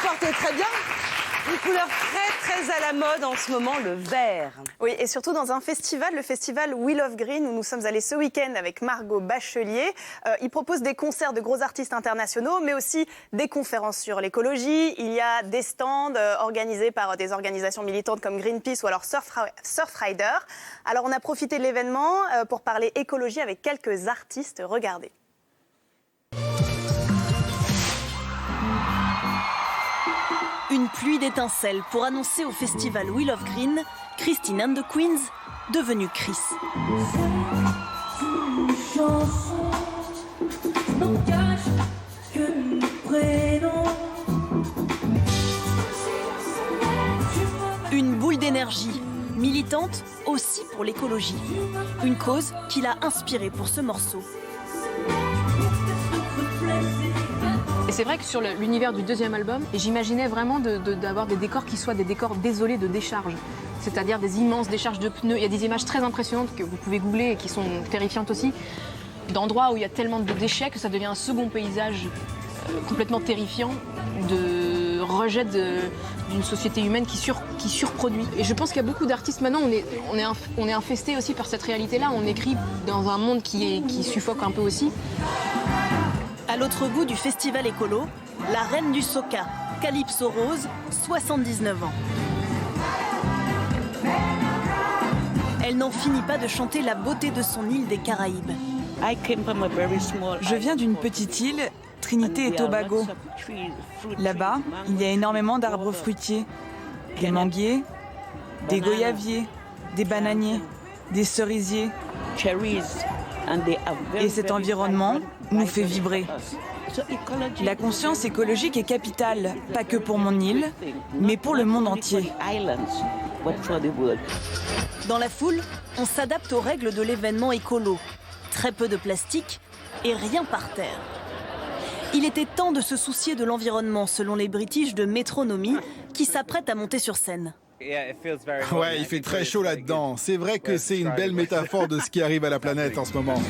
portez très bien. Une couleur très à la mode en ce moment, le vert. Oui, et surtout dans un festival, le festival We Love Green, où nous sommes allés ce week-end avec Margot Bachelier. Il propose des concerts de gros artistes internationaux, mais aussi des conférences sur l'écologie. Il y a des stands organisés par des organisations militantes comme Greenpeace ou alors Surfrider. Alors on a profité de l'événement pour parler écologie avec quelques artistes. Regardez. Une pluie d'étincelles pour annoncer au festival We Love Green Christine and the Queens, devenue Chris. Une boule d'énergie, militante aussi pour l'écologie. Une cause qui l'a inspirée pour ce morceau. Et c'est vrai que sur l'univers du deuxième album, j'imaginais vraiment d'avoir des décors qui soient des décors désolés de décharge. C'est-à-dire des immenses décharges de pneus. Il y a des images très impressionnantes que vous pouvés googler et qui sont terrifiantes aussi. D'endroits où il y a tellement de déchets que ça devient un second paysage complètement terrifiant de rejet d'une société humaine qui surproduit. Et je pense qu'il y a beaucoup d'artistes maintenant, on est infestés aussi par cette réalité-là. On écrit dans un monde qui suffoque un peu aussi. À l'autre bout du festival écolo, la reine du soca, Calypso Rose, 79 ans. Elle n'en finit pas de chanter la beauté de son île des Caraïbes. Je viens d'une petite île, Trinité et Tobago. Là-bas, il y a énormément d'arbres fruitiers. Des manguiers, des goyaviers, des bananiers, des cerisiers. Et cet environnement nous fait vibrer. La conscience écologique est capitale, pas que pour mon île, mais pour le monde entier. Dans la foule, on s'adapte aux règles de l'événement écolo. Très peu de plastique et rien par terre. Il était temps de se soucier de l'environnement, selon les British de Metronomy, qui s'apprêtent à monter sur scène. Ouais, il fait très chaud là-dedans. C'est vrai que c'est une belle métaphore de ce qui arrive à la planète en ce moment.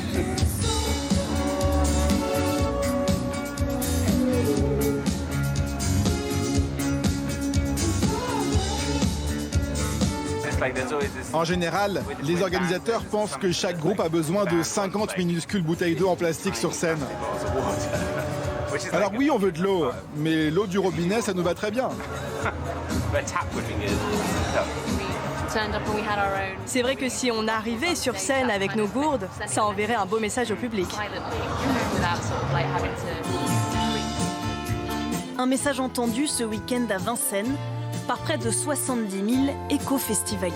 En général, les organisateurs pensent que chaque groupe a besoin de 50 minuscules bouteilles d'eau en plastique sur scène. Alors oui, on veut de l'eau, mais l'eau du robinet, ça nous va très bien. C'est vrai que si on arrivait sur scène avec nos gourdes, ça enverrait un beau message au public. Un message entendu ce week-end à Vincennes par près de 70 000 éco-festivaliers.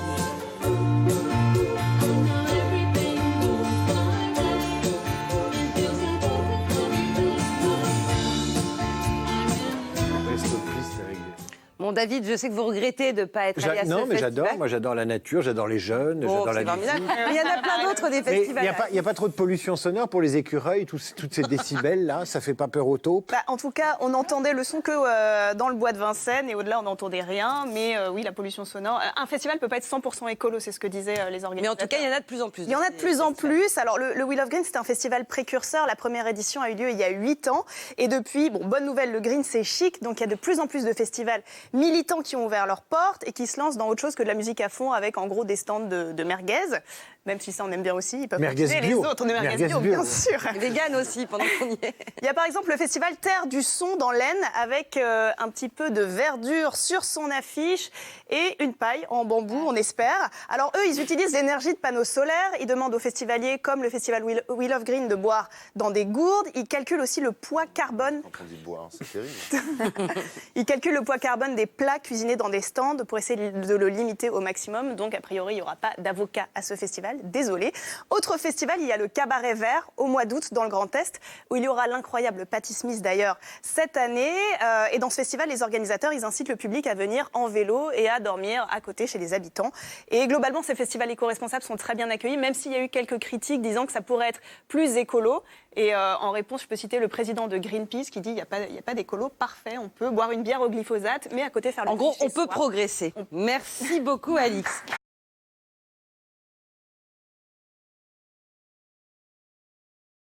Bon, David, je sais que vous regrettez de ne pas être allé à ce festival. Non, mais j'adore. Moi, j'adore la nature, j'adore les jeunes, j'adore la musique. Il y en a plein d'autres des festivals. Il n'y a pas trop de pollution sonore pour les écureuils, toutes ces décibels-là, ça fait pas peur aux taupes. En tout cas, on entendait le son que dans le bois de Vincennes, et au-delà, on n'entendait rien. Mais oui, la pollution sonore. Un festival ne peut pas être 100% écolo, c'est ce que disaient les organisateurs. Mais en tout cas, il y en a de plus en plus. Il y en a de plus en plus. Alors, le We Love Green, c'est un festival précurseur. La première édition a eu lieu il y a 8 ans. Et depuis, bonne nouvelle, le Green, c'est chic. Donc, il y a de plus en plus de festivals militants qui ont ouvert leurs portes et qui se lancent dans autre chose que de la musique à fond avec en gros des stands de merguez. Même si ça on aime bien aussi, ils peuvent merguez les autres. On est merguez bio, bien sûr. Vegan aussi pendant qu'on y est. Il y a par exemple le festival Terre du Son dans l'Aisne avec un petit peu de verdure sur son affiche et une paille en bambou, on espère. Alors eux, ils utilisent l'énergie de panneaux solaires. Ils demandent aux festivaliers, comme le festival We Love Green, de boire dans des gourdes. Ils calculent aussi le poids carbone. On dit boire, c'est terrible. Ils calculent le poids carbone des plats cuisinés dans des stands pour essayer de le limiter au maximum. Donc a priori, il n'y aura pas d'avocat à ce festival. Désolé. Autre festival, il y a le Cabaret Vert au mois d'août dans le Grand Est, où il y aura l'incroyable Patti Smith d'ailleurs cette année. Et dans ce festival, les organisateurs, ils incitent le public à venir en vélo et à dormir à côté chez les habitants. Et globalement, ces festivals éco-responsables sont très bien accueillis, même s'il y a eu quelques critiques disant que ça pourrait être plus écolo. Et en réponse, je peux citer le président de Greenpeace qui dit il n'y a pas d'écolo, parfait, on peut boire une bière au glyphosate, mais à côté faire le En gros, on peut soi. progresser. Merci beaucoup, Alix.